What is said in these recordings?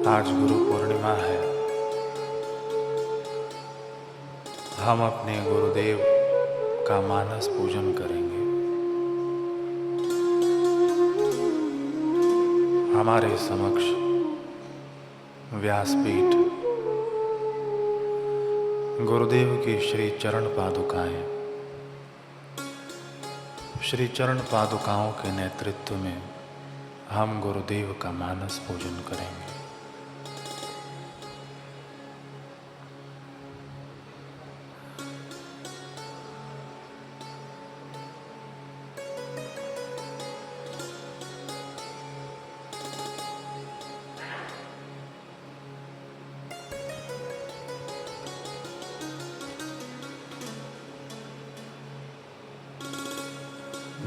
आज गुरु पूर्णिमा है। हम अपने गुरुदेव का मानस पूजन करेंगे। हमारे समक्ष व्यासपीठ गुरुदेव की श्री चरण पादुकाएं, श्री चरण पादुकाओं के नेतृत्व में हम गुरुदेव का मानस पूजन करेंगे।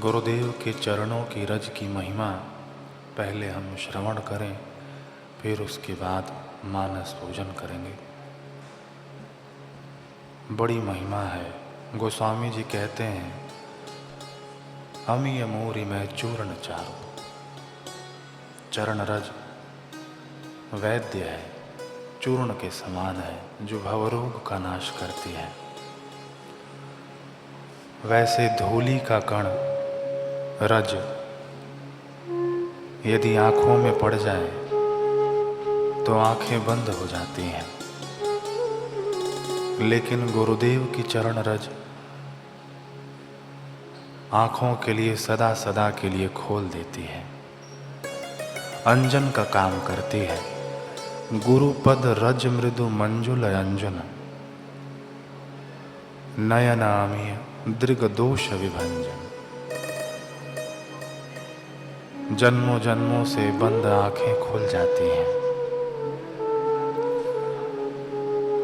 गुरुदेव के चरणों की रज की महिमा पहले हम श्रवण करें, फिर उसके बाद मानस पूजन करेंगे। बड़ी महिमा है। गोस्वामी जी कहते हैं, अमी अमूरी में चूर्ण चारो। चरण रज वैद्य है, चूर्ण के समान है, जो भवरोग का नाश करती है। वैसे धूलि का कण रज यदि आंखों में पड़ जाए तो आंखें बंद हो जाती हैं, लेकिन गुरुदेव की चरण रज आंखों के लिए सदा सदा के लिए खोल देती है, अंजन का काम करती है। गुरुपद रज मृदु मंजुल अंजन, नयनामीय दृग दोष विभंजन। जन्मों जन्मों से बंद आंखें खुल जाती हैं।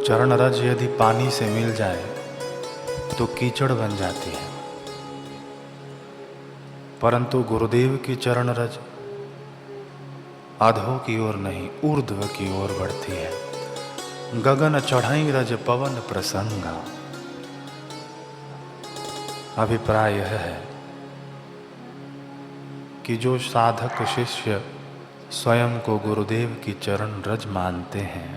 चरण रज यदि पानी से मिल जाए तो कीचड़ बन जाती है, परंतु गुरुदेव की चरण रज अधो की ओर नहीं, ऊर्ध्व की ओर बढ़ती है। गगन चढ़ाई रज पवन प्रसंगा। अभिप्राय यह है कि जो साधक शिष्य स्वयं को गुरुदेव की चरण रज मानते हैं,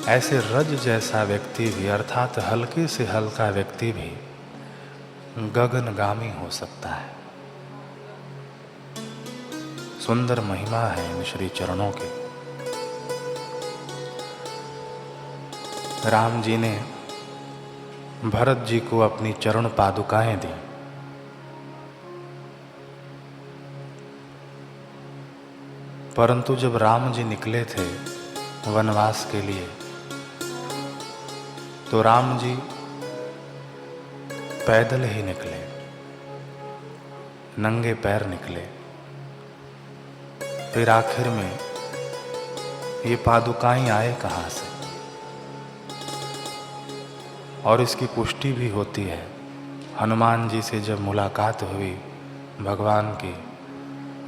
ऐसे रज जैसा व्यक्ति भी, अर्थात हल्के से हल्का व्यक्ति भी गगनगामी हो सकता है। सुंदर महिमा है इन श्री चरणों के। राम जी ने भरत जी को अपनी चरण पादुकाएं दी। परंतु जब राम जी निकले थे वनवास के लिए, तो राम जी पैदल ही निकले, नंगे पैर निकले। फिर आखिर में ये पादुकाएं आए कहाँ से? और इसकी पुष्टि भी होती है। हनुमान जी से जब मुलाकात हुई भगवान की,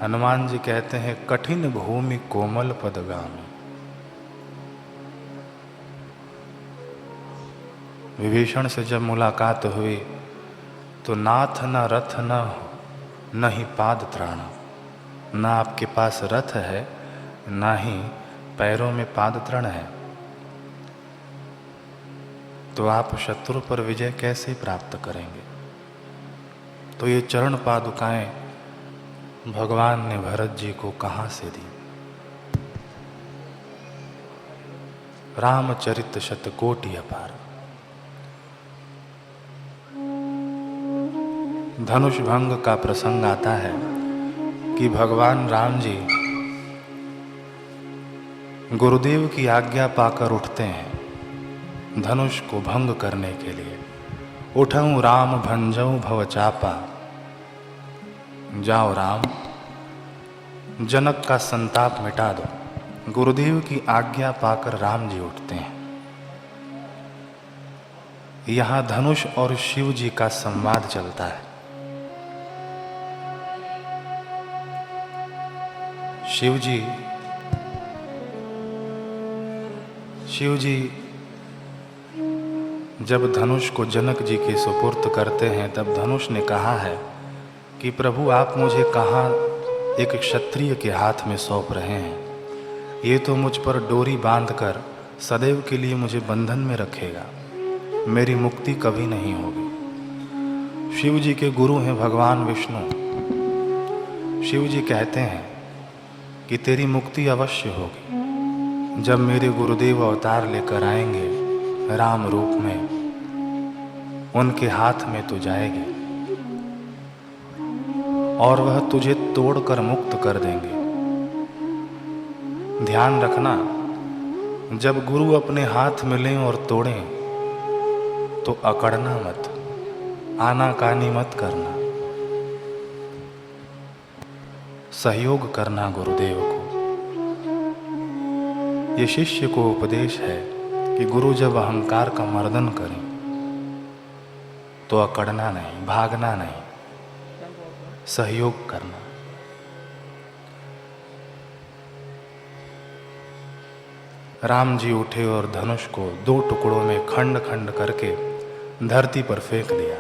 हनुमान जी कहते हैं, कठिन भूमि कोमल पदगामी। विभीषण से जब मुलाकात हुई तो नाथ न रथ न हो, न ही पाद त्राण। न आपके पास रथ है, न ही पैरों में पाद तृण है, तो आप शत्रु पर विजय कैसे प्राप्त करेंगे? तो ये चरण पादुकाएं भगवान ने भरत जी को कहाँ से दी? रामचरित शतकोटि अपार। धनुष भंग का प्रसंग आता है कि भगवान राम जी गुरुदेव की आज्ञा पाकर उठते हैं धनुष को भंग करने के लिए। उठऊं राम भंजऊं भव चापा। जाओ राम, जनक का संताप मिटा दो। गुरुदेव की आज्ञा पाकर राम जी उठते हैं। यहां धनुष और शिव जी का संवाद चलता है। शिव जी जब धनुष को जनक जी के सुपुर्द करते हैं, तब धनुष ने कहा है कि प्रभु आप मुझे कहाँ एक क्षत्रिय के हाथ में सौंप रहे हैं, ये तो मुझ पर डोरी बांधकर सदैव के लिए मुझे बंधन में रखेगा, मेरी मुक्ति कभी नहीं होगी। शिव जी के गुरु हैं भगवान विष्णु। शिव जी कहते हैं कि तेरी मुक्ति अवश्य होगी जब मेरे गुरुदेव अवतार लेकर आएंगे राम रूप में, उनके हाथ में तू जाएगी और वह तुझे तोड़कर मुक्त कर देंगे। ध्यान रखना, जब गुरु अपने हाथ में लें और तोड़ें तो अकड़ना मत, आनाकानी मत करना, सहयोग करना गुरुदेव को। ये शिष्य को उपदेश है कि गुरु जब अहंकार का मर्दन करें तो अकड़ना नहीं, भागना नहीं, सहयोग करना। राम जी उठे और धनुष को 2 टुकड़ों में खंड खंड करके धरती पर फेंक दिया।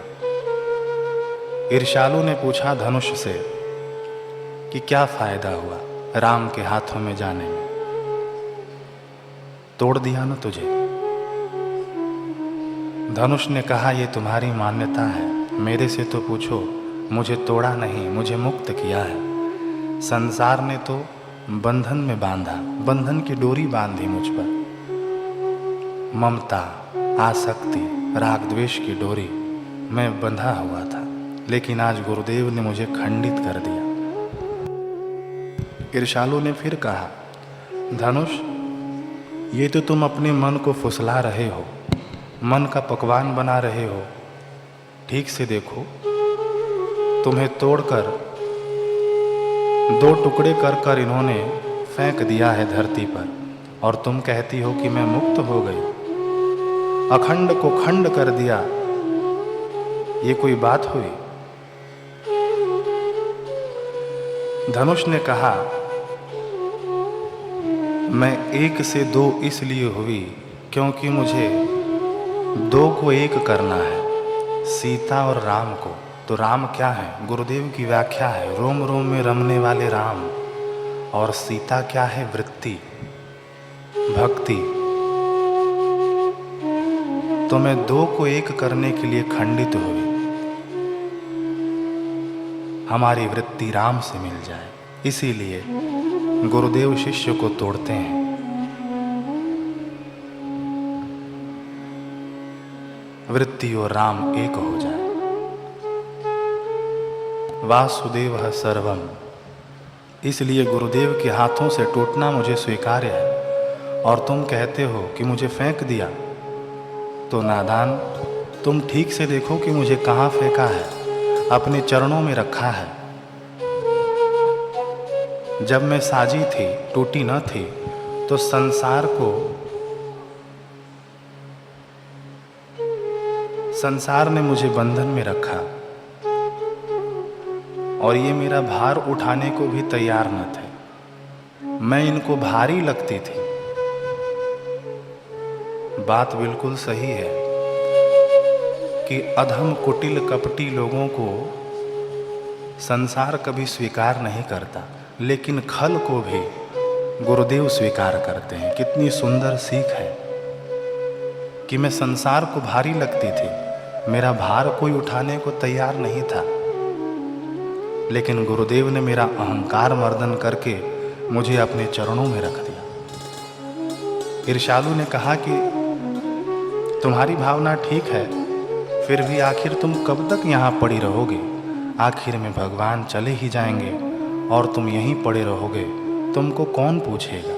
ईर्ष्यालु ने पूछा धनुष से कि क्या फायदा हुआ राम के हाथों में जाने में, तोड़ दिया ना तुझे। धनुष ने कहा ये तुम्हारी मान्यता है, मेरे से तो पूछो, मुझे तोड़ा नहीं, मुझे मुक्त किया है। संसार ने तो बंधन में बांधा, बंधन की डोरी बांधी मुझ पर, ममता, आसक्ति, राग द्वेष की डोरी मैं बंधा हुआ था, लेकिन आज गुरुदेव ने मुझे खंडित कर दिया। ईर्ष्यालु ने फिर कहा धनुष, ये तो तुम अपने मन को फुसला रहे हो, मन का पकवान बना रहे हो। ठीक से देखो, तुम्हें तोड़कर 2 टुकड़े कर कर इन्होंने फेंक दिया है धरती पर, और तुम कहती हो कि मैं मुक्त हो गई। अखंड को खंड कर दिया, ये कोई बात हुई? धनुष ने कहा मैं 1 से 2 इसलिए हुई क्योंकि मुझे 2 को 1 करना है, सीता और राम को। तो राम क्या है? गुरुदेव की व्याख्या है रोम रोम में रमने वाले राम, और सीता क्या है? वृत्ति, भक्ति। तो मैं 2 को 1 करने के लिए खंडित हुई, हमारी वृत्ति राम से मिल जाए, इसीलिए गुरुदेव शिष्य को तोड़ते हैं। वृत्ति और राम एक हो जाए। वासुदेव सर्वम, इसलिए गुरुदेव के हाथों से टूटना मुझे स्वीकार्य है। और तुम कहते हो कि मुझे फेंक दिया, तो नादान, तुम ठीक से देखो कि मुझे कहाँ फेंका है, अपने चरणों में रखा है। जब मैं साजी थी, टूटी न थी, तो संसार ने मुझे बंधन में रखा, और ये मेरा भार उठाने को भी तैयार न थे, मैं इनको भारी लगती थी। बात बिल्कुल सही है कि अधम, कुटिल, कपटी लोगों को संसार कभी स्वीकार नहीं करता, लेकिन खल को भी गुरुदेव स्वीकार करते हैं। कितनी सुंदर सीख है कि मैं संसार को भारी लगती थी, मेरा भार कोई उठाने को तैयार नहीं था, लेकिन गुरुदेव ने मेरा अहंकार मर्दन करके मुझे अपने चरणों में रख दिया। ईर्ष्यालु ने कहा कि तुम्हारी भावना ठीक है, फिर भी आखिर तुम कब तक यहाँ पड़ी रहोगे? आखिर में भगवान चले ही जाएंगे और तुम यहीं पड़े रहोगे, तुमको कौन पूछेगा?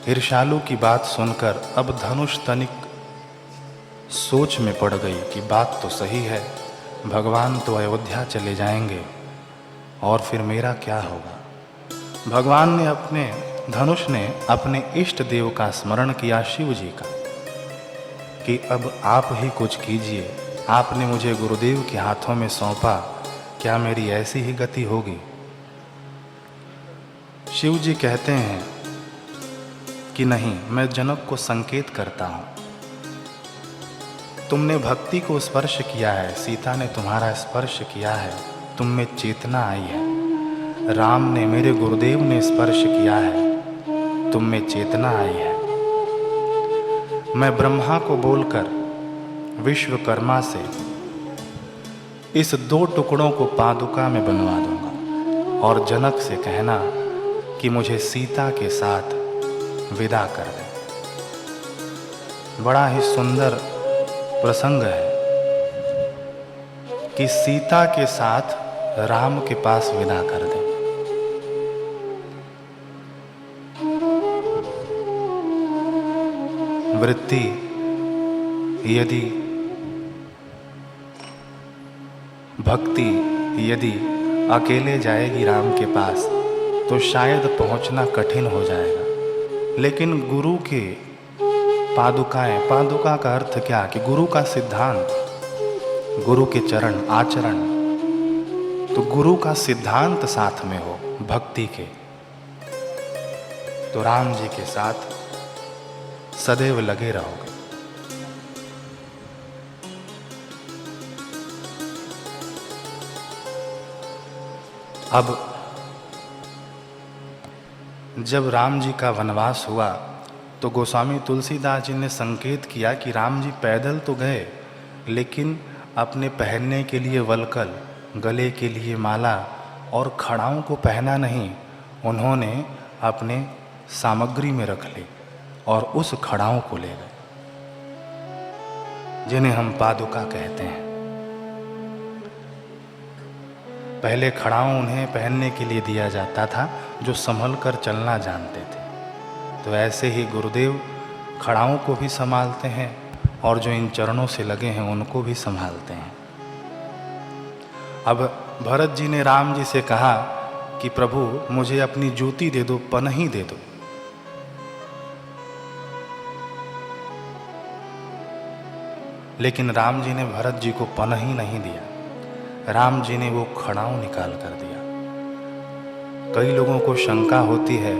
ईर्ष्यालु की बात सुनकर अब धनुष तनिक सोच में पड़ गई कि बात तो सही है, भगवान तो अयोध्या चले जाएंगे और फिर मेरा क्या होगा। धनुष ने अपने इष्ट देव का स्मरण किया, शिव जी का, कि अब आप ही कुछ कीजिए, आपने मुझे गुरुदेव के हाथों में सौंपा, क्या मेरी ऐसी ही गति होगी? शिव जी कहते हैं कि नहीं, मैं जनक को संकेत करता हूँ, तुमने भक्ति को स्पर्श किया है, सीता ने तुम्हारा स्पर्श किया है, तुम में चेतना आई है। राम ने, मेरे गुरुदेव ने स्पर्श किया है, तुम में चेतना आई है। मैं ब्रह्मा को बोलकर विश्वकर्मा से इस 2 टुकड़ों को पादुका में बनवा दूंगा और जनक से कहना कि मुझे सीता के साथ विदा कर दें। बड़ा ही सुंदर प्रसंग है कि सीता के साथ राम के पास विदा कर दें। वृत्ति यदि, भक्ति यदि अकेले जाएगी राम के पास तो शायद पहुंचना कठिन हो जाएगा। लेकिन गुरु के पादुकाएं, पादुका का अर्थ क्या कि गुरु का सिद्धांत, गुरु के चरण, आचरण, तो गुरु का सिद्धांत साथ में हो भक्ति के, तो राम जी के साथ सदैव लगे रहोगे। अब जब राम जी का वनवास हुआ तो गोस्वामी तुलसीदास जी ने संकेत किया कि राम जी पैदल तो गए लेकिन अपने पहनने के लिए वलकल, गले के लिए माला और खड़ाओं को पहना नहीं, उन्होंने अपने सामग्री में रख ली और उस खड़ाओं को ले गए जिन्हें हम पादुका कहते हैं। पहले खड़ाओं उन्हें पहनने के लिए दिया जाता था जो संभल कर चलना जानते थे। तो ऐसे ही गुरुदेव खड़ाओं को भी संभालते हैं और जो इन चरणों से लगे हैं उनको भी संभालते हैं। अब भरत जी ने राम जी से कहा कि प्रभु मुझे अपनी जूती दे दो, पनही दे दो। लेकिन राम जी ने भरत जी को पनही नहीं दिया, राम जी ने वो खड़ाऊं निकाल कर दिया। कई लोगों को शंका होती है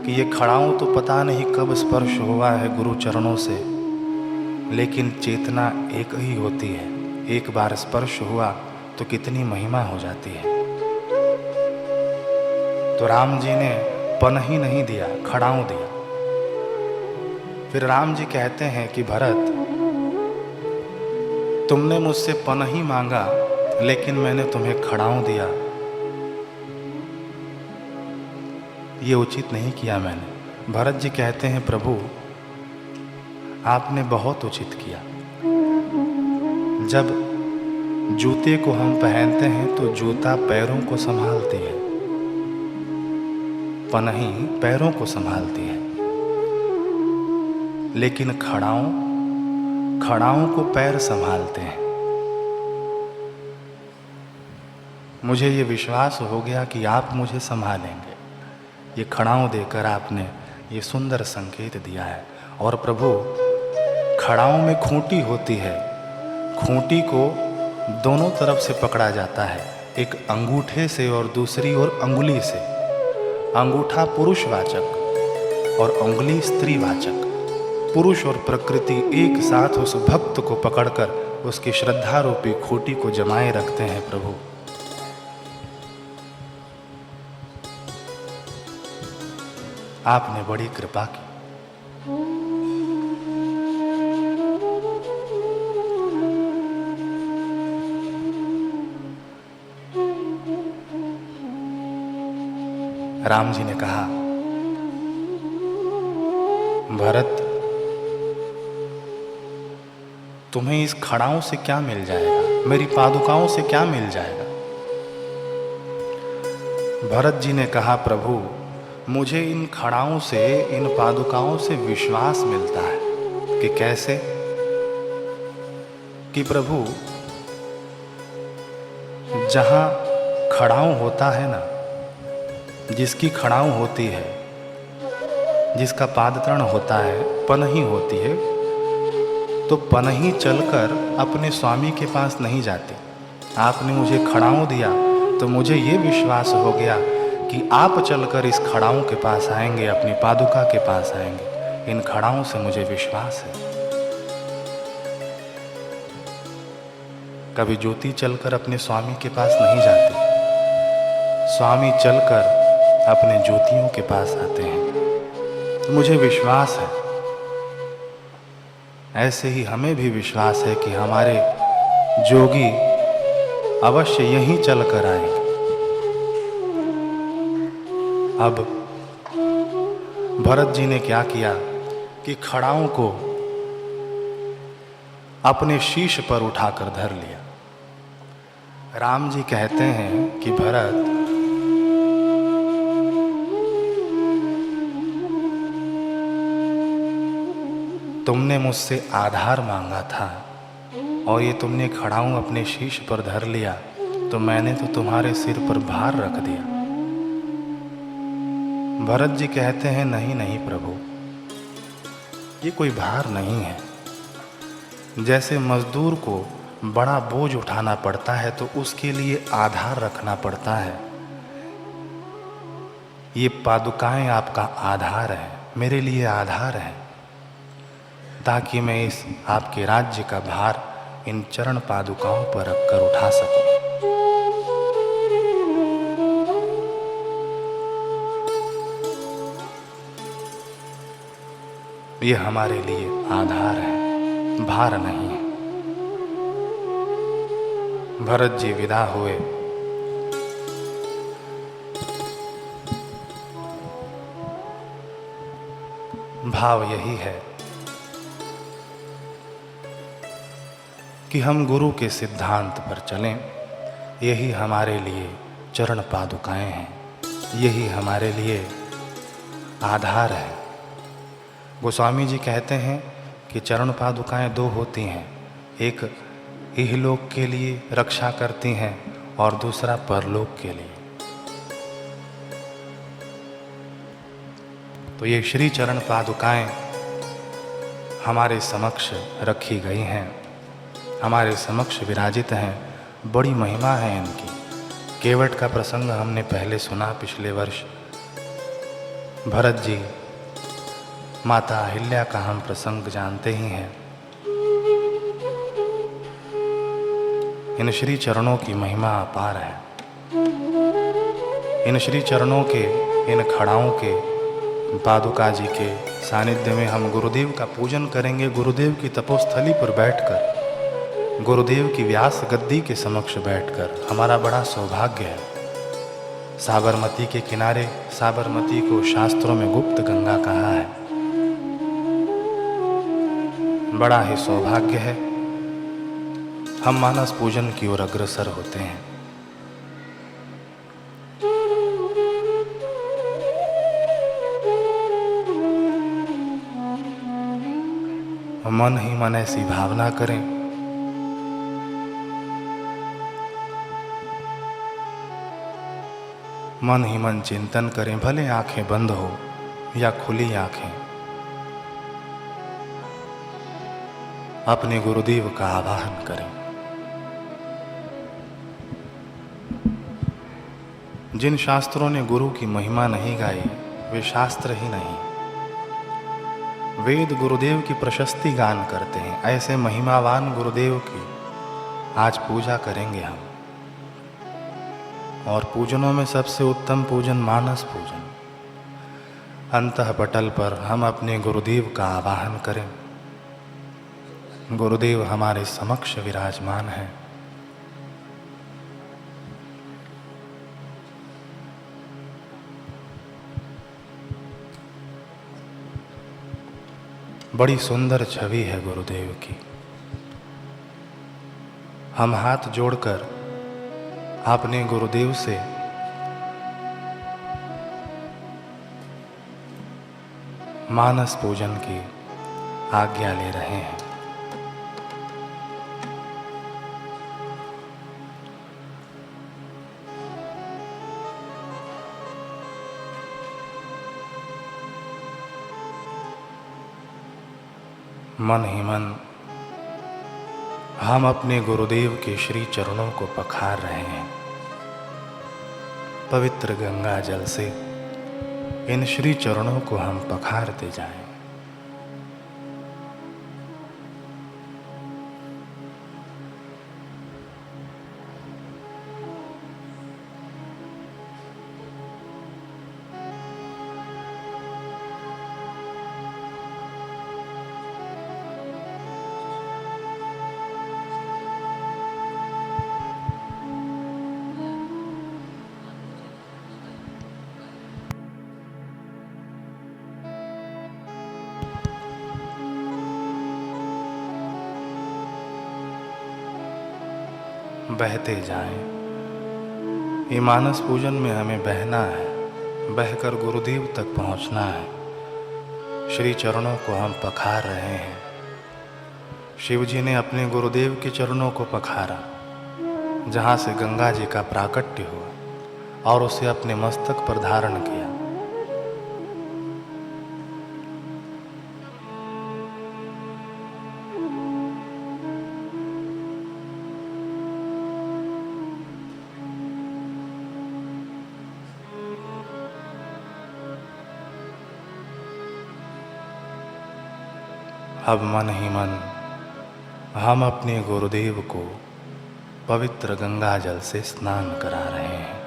कि ये खड़ाऊं तो पता नहीं कब स्पर्श हुआ है गुरु चरणों से, लेकिन चेतना एक ही होती है। एक बार स्पर्श हुआ तो कितनी महिमा हो जाती है। तो राम जी ने पनही नहीं दिया, खड़ाऊं दिया। फिर राम जी कहते हैं कि भरत, तुमने मुझसे पनही मांगा लेकिन मैंने तुम्हें खड़ाऊं दिया, ये उचित नहीं किया मैंने। भरत जी कहते हैं प्रभु आपने बहुत उचित किया। जब जूते को हम पहनते हैं तो जूता पैरों को संभालती है, पनही पैरों को संभालती है, लेकिन खड़ाओं को पैर संभालते हैं। मुझे ये विश्वास हो गया कि आप मुझे संभालेंगे। ये खड़ाओं देकर आपने ये सुंदर संकेत दिया है। और प्रभु खड़ाओं में खूंटी होती है, खूंटी को दोनों तरफ से पकड़ा जाता है, एक अंगूठे से और दूसरी ओर अंगुली से। अंगूठा पुरुषवाचक और अंगुली स्त्रीवाचक। पुरुष और प्रकृति एक साथ उस भक्त को पकड़कर उसकी श्रद्धा रूपी खूंटी को जमाए रखते हैं। प्रभु आपने बड़ी कृपा की। राम जी ने कहा भरत तुम्हें इस खड़ाओं से क्या मिल जाएगा, मेरी पादुकाओं से क्या मिल जाएगा। भरत जी ने कहा प्रभु मुझे इन खड़ाओं से, इन पादुकाओं से विश्वास मिलता है। कि कैसे? कि प्रभु जहां खड़ाऊं होता है ना, जिसकी खड़ाऊं होती है, जिसका पादतरण होता है, पनही होती है, तो पनही चलकर अपने स्वामी के पास नहीं जाती। आपने मुझे खड़ाऊं दिया तो मुझे ये विश्वास हो गया कि आप चलकर इस खड़ाऊं के पास आएंगे, अपनी पादुका के पास आएंगे। इन खड़ाऊं से मुझे विश्वास है। कभी ज्योति चलकर अपने स्वामी के पास नहीं जाती, स्वामी चलकर अपने ज्योतियों के पास आते हैं। तो मुझे विश्वास है, ऐसे ही हमें भी विश्वास है कि हमारे जोगी अवश्य यहीं चल कर आएंगे। अब भरत जी ने क्या किया कि खड़ाओं को अपने शीश पर उठाकर धर लिया। राम जी कहते हैं कि भरत, तुमने मुझसे आधार मांगा था और ये तुमने खड़ाऊं अपने शीश पर धर लिया, तो मैंने तो तुम्हारे सिर पर भार रख दिया। भरत जी कहते हैं, नहीं नहीं प्रभु, ये कोई भार नहीं है। जैसे मजदूर को बड़ा बोझ उठाना पड़ता है तो उसके लिए आधार रखना पड़ता है, ये पादुकाएं आपका आधार है, मेरे लिए आधार है, ताकि मैं इस आपके राज्य का भार इन चरण पादुकाओं पर रखकर उठा सकूं। ये हमारे लिए आधार है, भार नहीं है। भरत जी विदा हुए। भाव यही है कि हम गुरु के सिद्धांत पर चलें, यही हमारे लिए चरण पादुकाएं हैं, यही हमारे लिए आधार है। गोस्वामी जी कहते हैं कि चरण पादुकाएं दो होती हैं, एक इहलोक के लिए रक्षा करती हैं और दूसरा परलोक के लिए। तो ये श्री चरण पादुकाएं हमारे समक्ष रखी गई हैं, हमारे समक्ष विराजित हैं। बड़ी महिमा है इनकी। केवट का प्रसंग हमने पहले सुना पिछले वर्ष। भरत जी, माता अहिल्या का हम प्रसंग जानते ही हैं। इन श्री चरणों की महिमा अपार है। इन श्री चरणों के, इन खड़ाओं के, पादुका जी के सानिध्य में हम गुरुदेव का पूजन करेंगे। गुरुदेव की तपोस्थली पर बैठकर, गुरुदेव की व्यास गद्दी के समक्ष बैठकर हमारा बड़ा सौभाग्य है। साबरमती के किनारे, साबरमती को शास्त्रों में गुप्त गंगा कहा है। बड़ा ही सौभाग्य है। हम मानस पूजन की ओर अग्रसर होते हैं। मन ही मन ऐसी भावना करें, मन ही मन चिंतन करें, भले आंखें बंद हो या खुली आंखें, अपने गुरुदेव का आवाहन करें। जिन शास्त्रों ने गुरु की महिमा नहीं गाई, वे शास्त्र ही नहीं। वेद गुरुदेव की प्रशस्ति गान करते हैं। ऐसे महिमावान गुरुदेव की आज पूजा करेंगे हम। और पूजनों में सबसे उत्तम पूजन मानस पूजन। अंतःपटल पर हम अपने गुरुदेव का आवाहन करें। गुरुदेव हमारे समक्ष विराजमान हैं। बड़ी सुंदर छवि है गुरुदेव की। हम हाथ जोड़कर अपने गुरुदेव से मानस पूजन की आज्ञा ले रहे हैं। मन ही मन हम अपने गुरुदेव के श्री चरणों को पखार रहे हैं। पवित्र गंगा जल से इन श्री चरणों को हम पखारते जाएं। बहते जाएं। ये मानस पूजन में हमें बहना है, बहकर गुरुदेव तक पहुंचना है। श्री चरणों को हम पखार रहे हैं। शिव जी ने अपने गुरुदेव के चरणों को पखारा, जहाँ से गंगा जी का प्राकट्य हुआ और उसे अपने मस्तक पर धारण किया। अब मन ही मन हम अपने गुरुदेव को पवित्र गंगा जल से स्नान करा रहे हैं।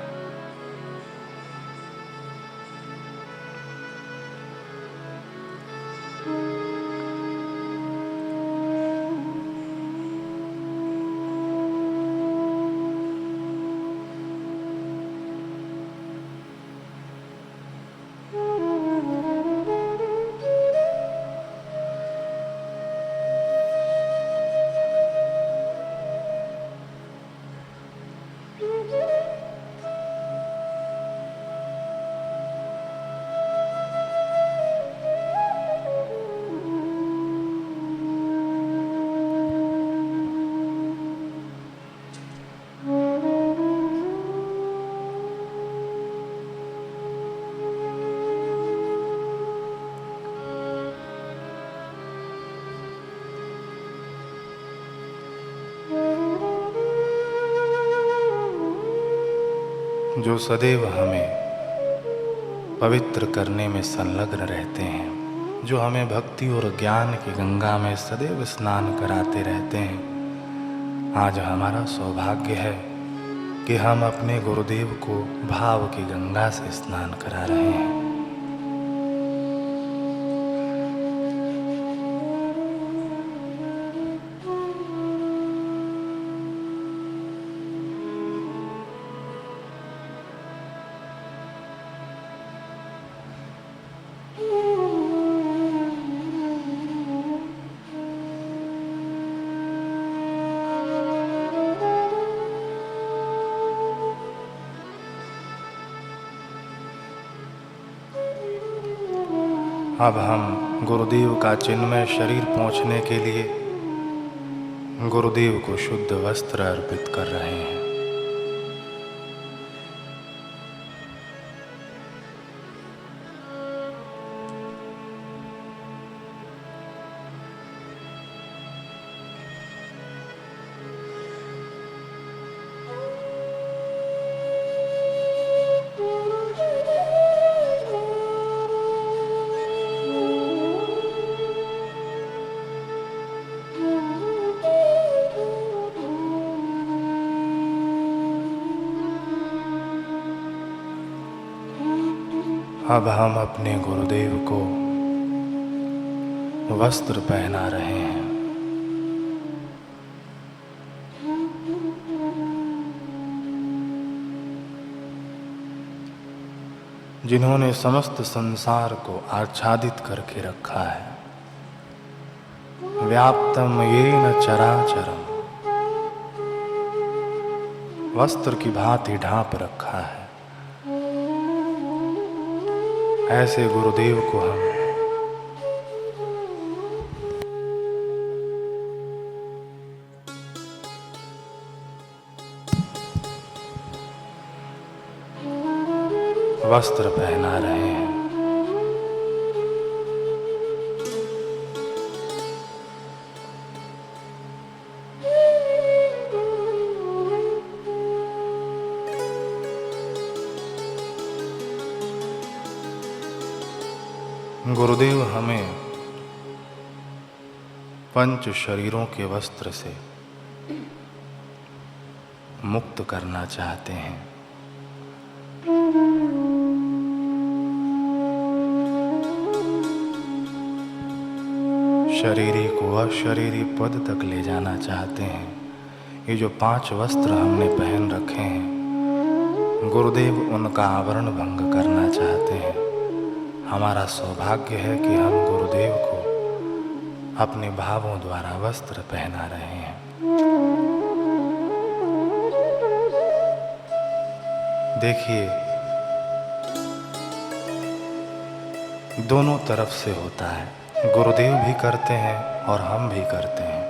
जो सदैव हमें पवित्र करने में संलग्न रहते हैं, जो हमें भक्ति और ज्ञान की गंगा में सदैव स्नान कराते रहते हैं, आज हमारा सौभाग्य है कि हम अपने गुरुदेव को भाव की गंगा से स्नान करा रहे हैं। अब हम गुरुदेव का चिन्मय शरीर पहुँचने के लिए गुरुदेव को शुद्ध वस्त्र अर्पित कर रहे हैं। अब हम अपने गुरुदेव को वस्त्र पहना रहे हैं। जिन्होंने समस्त संसार को आच्छादित करके रखा है। व्याप्तम येन चराचरम, वस्त्र की भांति ढांप रखा है। ऐसे गुरुदेव को हम वस्त्र पहना रहे हैं। गुरुदेव हमें पंच शरीरों के वस्त्र से मुक्त करना चाहते हैं। शरीरी को अशरीरी पद तक ले जाना चाहते हैं। ये जो 5 वस्त्र हमने पहन रखे हैं, गुरुदेव उनका आवरण भंग करना चाहते हैं। हमारा सौभाग्य है कि हम गुरुदेव को अपने भावों द्वारा वस्त्र पहना रहे हैं। देखिए, दोनों तरफ से होता है। गुरुदेव भी करते हैं और हम भी करते हैं।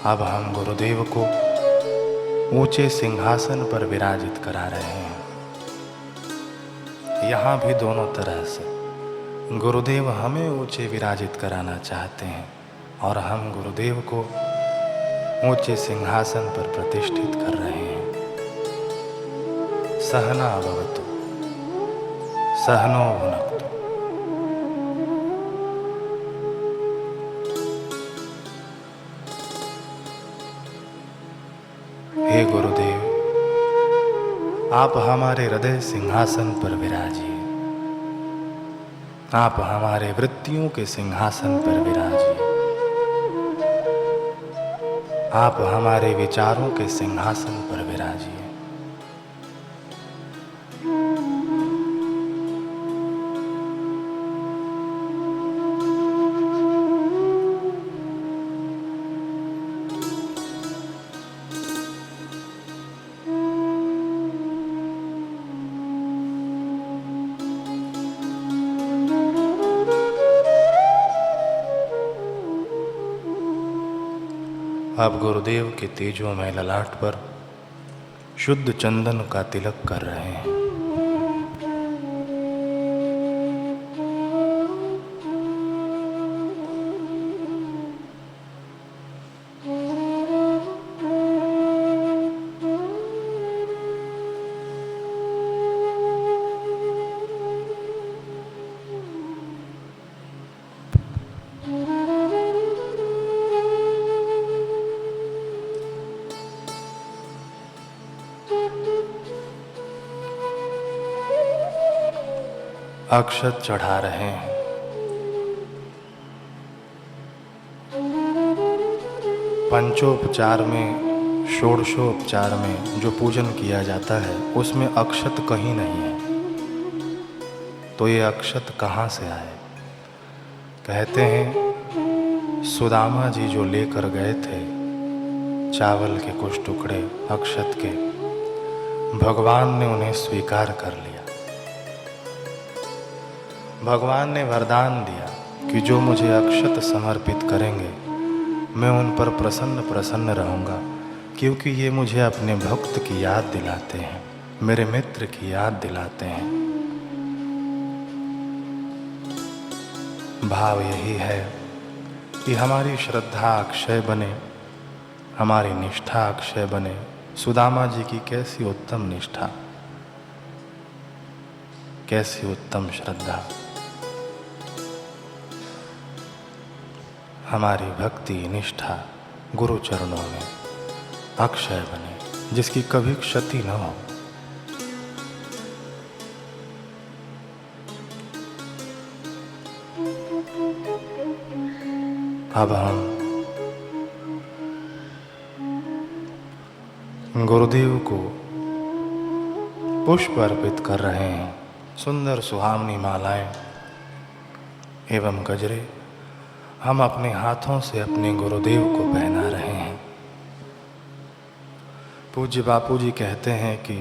अब हम गुरुदेव को ऊंचे सिंहासन पर विराजित करा रहे हैं। यहाँ भी दोनों तरह से गुरुदेव हमें ऊंचे विराजित कराना चाहते हैं और हम गुरुदेव को ऊंचे सिंहासन पर प्रतिष्ठित कर रहे हैं। सहना भवतु, सहनो भुनक्तु। हे गुरुदेव, आप हमारे हृदय सिंहासन पर विराजिए। आप हमारे वृत्तियों के सिंहासन पर विराजिए। आप हमारे विचारों के सिंहासन पर विराजिए। आप गुरुदेव के तेजोमय ललाट पर शुद्ध चंदन का तिलक कर रहे हैं। अक्षत चढ़ा रहे हैं। पंचोपचार में, षोडशोपचार में जो पूजन किया जाता है उसमें अक्षत कहीं नहीं है। तो ये अक्षत कहाँ से आए? कहते हैं सुदामा जी जो लेकर गए थे चावल के कुछ टुकड़े अक्षत के, भगवान ने उन्हें स्वीकार कर लिया। भगवान ने वरदान दिया कि जो मुझे अक्षत समर्पित करेंगे मैं उन पर प्रसन्न प्रसन्न रहूँगा, क्योंकि ये मुझे अपने भक्त की याद दिलाते हैं, मेरे मित्र की याद दिलाते हैं। भाव यही है कि हमारी श्रद्धा अक्षय बने, हमारी निष्ठा अक्षय बने। सुदामा जी की कैसी उत्तम निष्ठा, कैसी उत्तम श्रद्धा। हमारी भक्ति निष्ठा गुरु चरणों में अक्षय बने, जिसकी कभी क्षति न हो। अब हम गुरुदेव को पुष्प अर्पित कर रहे हैं। सुंदर सुहावनी मालाएं एवं गजरे हम अपने हाथों से अपने गुरुदेव को पहना रहे हैं। पूज्य बापू जी कहते हैं कि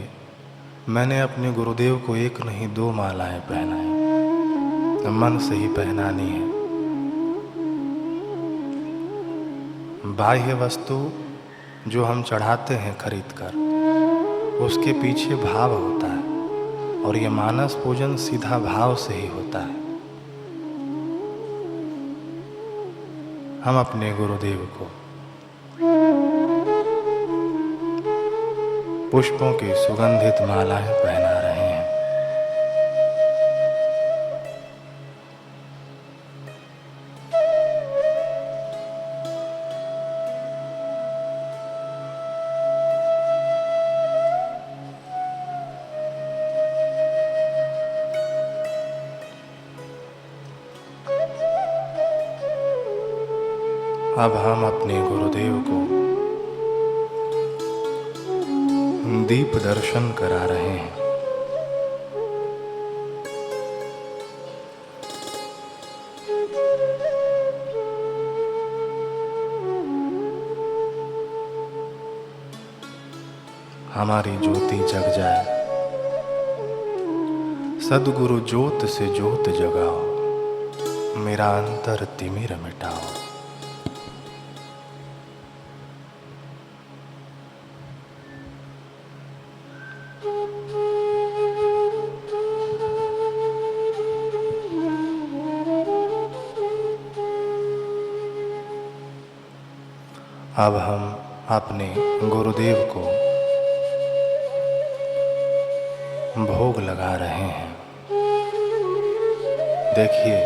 मैंने अपने गुरुदेव को एक नहीं 2 मालाएं पहनाई, मन से ही पहनानी है। बाह्य वस्तु जो हम चढ़ाते हैं खरीद कर, उसके पीछे भाव होता है और ये मानस पूजन सीधा भाव से ही होता है। हम अपने गुरुदेव को पुष्पों की सुगंधित मालाएं पहना रहे हैं। अब हम अपने गुरुदेव को दीप दर्शन करा रहे हैं। हमारी ज्योति जग जाए। सद्गुरु ज्योत से ज्योत जगाओ, मेरा अंतर तिमिर मिटाओ। अब हम अपने गुरुदेव को भोग लगा रहे हैं। देखिए,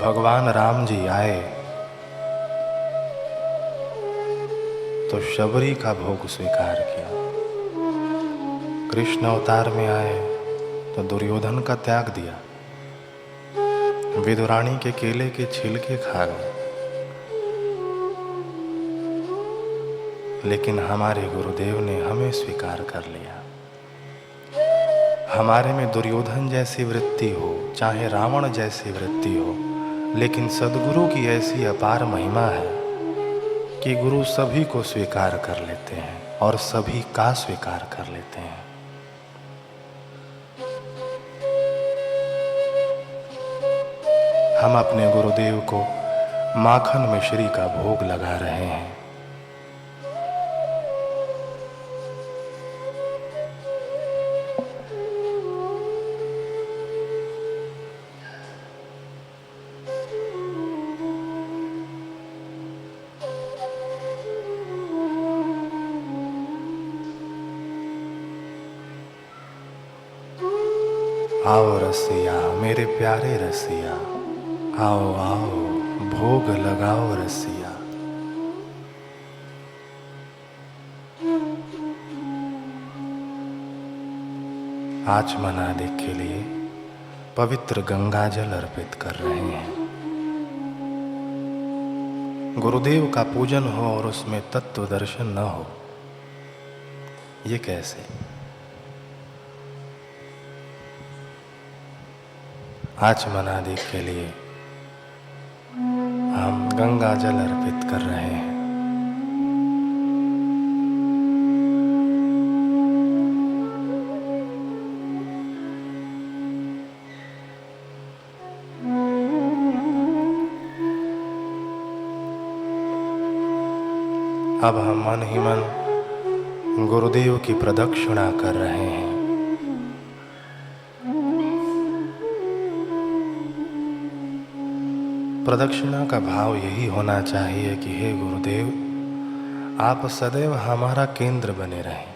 भगवान राम जी आए तो शबरी का भोग स्वीकार किया। कृष्ण अवतार में आए तो दुर्योधन का त्याग दिया। विदुरानी के केले के छिलके खा गए। लेकिन हमारे गुरुदेव ने हमें स्वीकार कर लिया। हमारे में दुर्योधन जैसी वृत्ति हो, चाहे रावण जैसी वृत्ति हो, लेकिन सद्गुरु की ऐसी अपार महिमा है कि गुरु सभी को स्वीकार कर लेते हैं और सभी का स्वीकार कर लेते हैं। हम अपने गुरुदेव को माखन मिश्री का भोग लगा रहे हैं। आओ रसिया, मेरे प्यारे रसिया, आओ आओ भोग लगाओ रसिया। आचमन आदि के लिए पवित्र गंगा जल अर्पित कर रहे हैं। गुरुदेव का पूजन हो और उसमें तत्व दर्शन न हो, ये कैसे? आचमन आदि के लिए हम गंगा जल अर्पित कर रहे हैं। अब हम मन ही मन गुरुदेव की प्रदक्षिणा कर रहे हैं। प्रदक्षिणा का भाव यही होना चाहिए कि हे गुरुदेव, आप सदैव हमारा केंद्र बने रहें।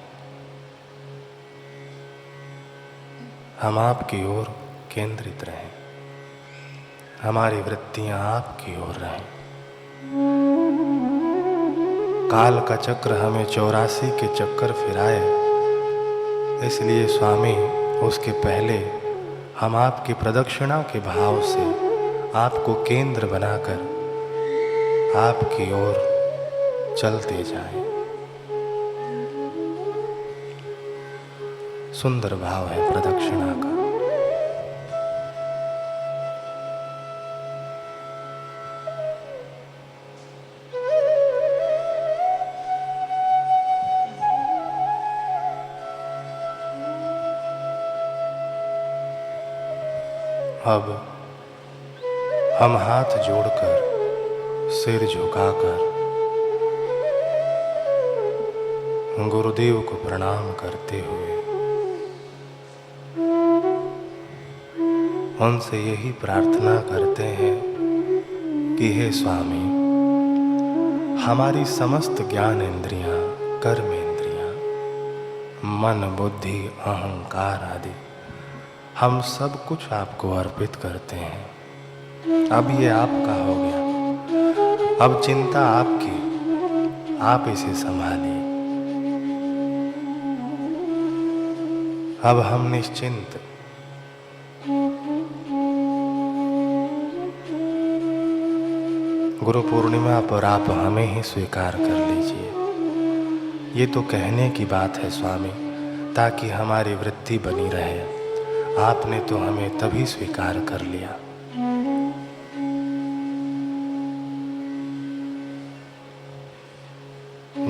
हम आपकी ओर केंद्रित रहें, हमारी वृत्तियां आपकी ओर रहें। काल का चक्र हमें 84 के चक्कर फिराए, इसलिए स्वामी उसके पहले हम आपकी प्रदक्षिणा के भाव से आपको केंद्र बनाकर आपकी ओर चलते जाएं। सुंदर भाव है प्रदक्षिणा का। अब हम हाथ जोड़कर, सिर झुकाकर गुरुदेव को प्रणाम करते हुए उनसे यही प्रार्थना करते हैं कि हे स्वामी, हमारी समस्त ज्ञान इंद्रियां, कर्म इंद्रियां, मन, बुद्धि, अहंकार आदि हम सब कुछ आपको अर्पित करते हैं। अब ये आपका हो गया, अब चिंता आपकी, आप इसे संभालिए। अब हम निश्चिंत गुरु पूर्णिमा पर आप हमें ही स्वीकार कर लीजिए। ये तो कहने की बात है स्वामी, ताकि हमारी वृत्ति बनी रहे। आपने तो हमें तभी स्वीकार कर लिया।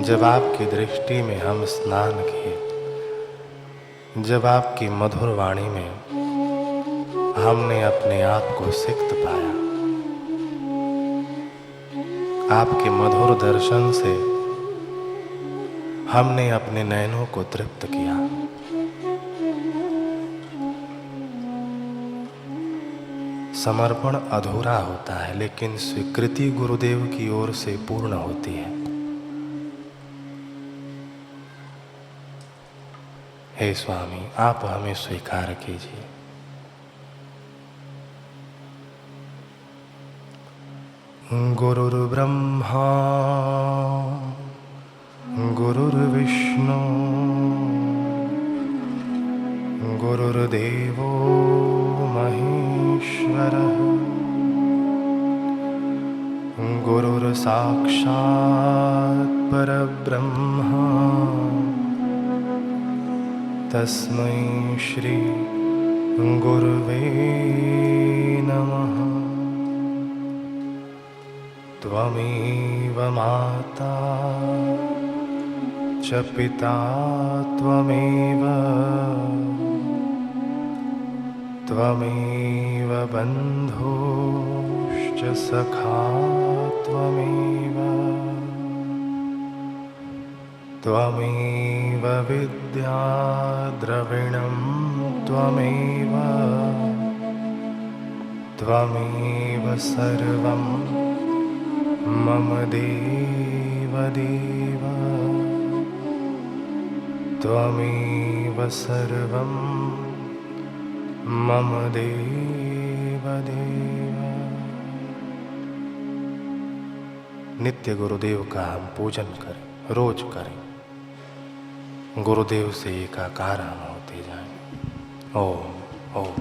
जब आपकी दृष्टि में हम स्नान किए, जब आपकी मधुर वाणी में हमने अपने आप को सिक्त पाया, आपके मधुर दर्शन से हमने अपने नयनों को तृप्त किया। समर्पण अधूरा होता है, लेकिन स्वीकृति गुरुदेव की ओर से पूर्ण होती है। हे स्वामी, आप हमें स्वीकार कीजिए। गुरुर्ब्रह्मा गुरुर्विष्णु गुरुर्देवो महेश्वरः गुरुर्साक्षात् परब्रह्म तस्मै श्री गुरुवे नमः। त्वमेव माता च पिता त्वमेव बन्धुश्च सखा त्वमेव विद्या द्रविणं त्वमेव सर्वं मम देवदेव। त्वमेव सर्वं मम देवदेव। नित्य गुरुदेव का हम पूजन करें, रोज करें। गुरुदेव से एकाकार हम होते जाएं। ओम ओम ओम।